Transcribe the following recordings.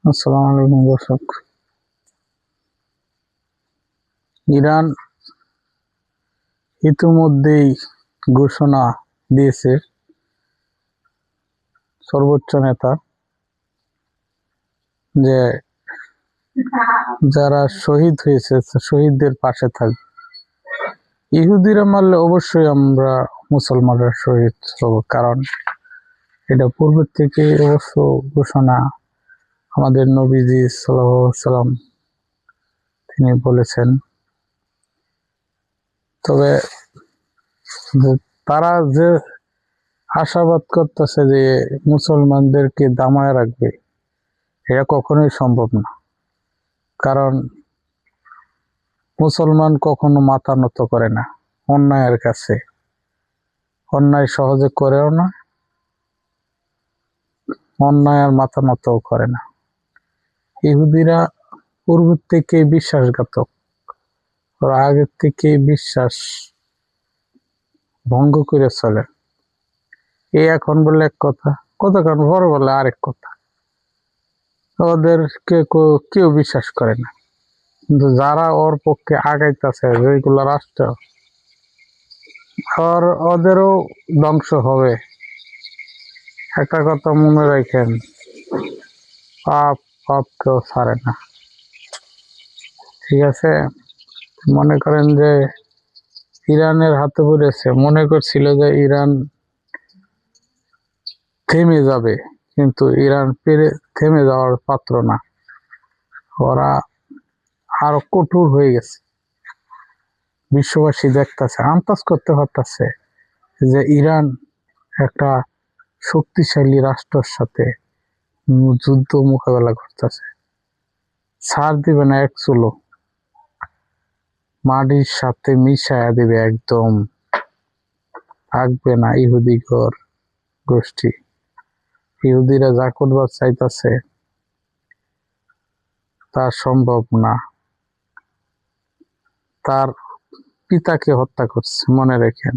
আসসালামু আলাইকুম দর্শক। ইরান ইতিমধ্যেই ঘোষণা দিয়েছে সর্বোচ্চ নেতা যে যারা শহীদ হয়েছে শহীদদের পাশে থাকবে। ইহুদিরা মারলে অবশ্যই আমরা মুসলমানরা শহীদ হব, কারণ এটা পূর্বের থেকে অবশ্য ঘোষণা আমাদের নবীজি সাল্লাল্লাহু আলাইহি ওয়াসাল্লাম তিনি বলেছেন। তবে তারা যে আশাবাদ করতেছে যে মুসলমানদেরকে দামায় রাখবে, এটা কখনোই সম্ভব না। কারণ মুসলমান কখনো মাথা নত করে না অন্যায়ের কাছে, অন্যায় সহজে করেও না, অন্যায় আর মাথা নতও করে না। ইহুদিরা পূর্ব থেকে বিশ্বাসঘাতক, ওরা আগের থেকে বিশ্বাস ভঙ্গ করে চলে। এই এখন বলে এক কথা, কতক্ষণ পরে বলে আরেক কথা। ওদেরকে কেউ বিশ্বাস করে না, কিন্তু যারা ওর পক্ষে আগাইতেছে যেগুলো রাষ্ট্র, ওদেরও ধ্বংস হবে। একটা কথা মনে রাখেন, পাপ পাপ কেউ ছাড়ে না। ঠিক আছে, মনে করেন যে ইরানের হাতে পড়েছে, মনে করছিল যে ইরান থেমে যাবে, কিন্তু ইরান থেমে যাওয়ার পাত্র না। ওরা আরো কঠোর হয়ে গেছে। বিশ্ববাসী দেখতেছে, আন্দাজ করতে পারতেছে যে ইরান একটা শক্তিশালী রাষ্ট্রের সাথে যুদ্ধ মোকাবেলা করতেছে। ছাড় দিবে না এক চুলো, মাটির সাথে মিশায়া দিবে, একদম থাকবে না ইহুদিগর গোষ্ঠী। ইহুদিরা যা করবার চাইতেছে তা সম্ভব না। তার পিতাকে হত্যা করছে, মনে রেখেন।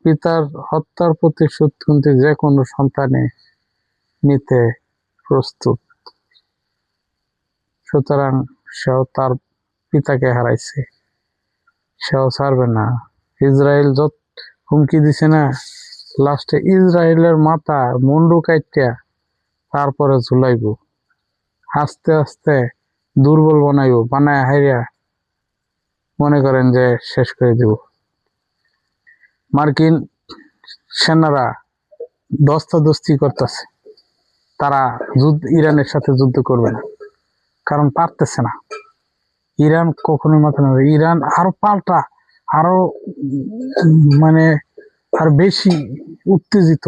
পিতার হত্যার প্রতিশোধ কিন্তু যে কোনো সন্তানে নিতে প্রস্তুত। সুতরাং সেও তার পিতাকে হারাইছে, সেও ছাড়বে না। ইসরায়েল যত হুমকি দিছে না, লাস্টে ইসরায়েলের মাথা মুন্ডু কাইটিয়া তারপরে ঝুলাইব, আস্তে আস্তে দুর্বল বানাইব, বানায় হাইরা মনে করেন যে শেষ করে দিব। মার্কিন সেনারা দস্তাদস্তি করতেছে, তারা ইরানের সাথে যুদ্ধ করবে না, কারণ পারতেছে না। ইরান কখনোই মাথা নেবে। ইরান আরো পাল্টা, আরো মানে আর বেশি উত্তেজিত,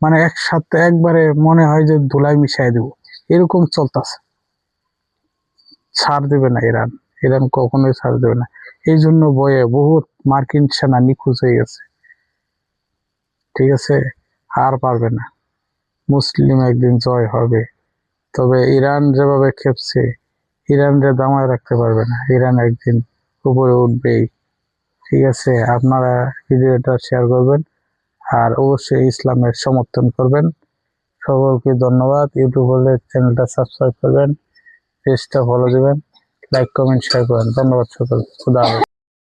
মানে একসাথে একবারে মনে হয় যে ধুলাই মিশাই দেব, এরকম চলতেছে। ছাড় দেবে না ইরান, ইরান কখনোই ছাড় দেবে না। এই জন্য বয়ে বহুত মার্কিন সেনা নিখোঁজ হয়ে গেছে। ঠিক আছে, আর পারবে না। মুসলিম একদিন জয় হবে, তবে ইরান যেভাবে খেপছে, ইরানরে দামায় রাখতে পারবে না। ইরান একদিন উপরে উঠবেই। ঠিক আছে, আপনারা ভিডিওটা শেয়ার করবেন আর অবশ্যই ইসলামের সমর্থন করবেন। সকলকে ধন্যবাদ। ইউটিউবে চ্যানেলটা সাবস্ক্রাইব করবেন, পেজটা ফলো দিবেন, লাইক কমেন্ট শেয়ার করেন। ধন্যবাদ সকল। খুদা হাফেজ।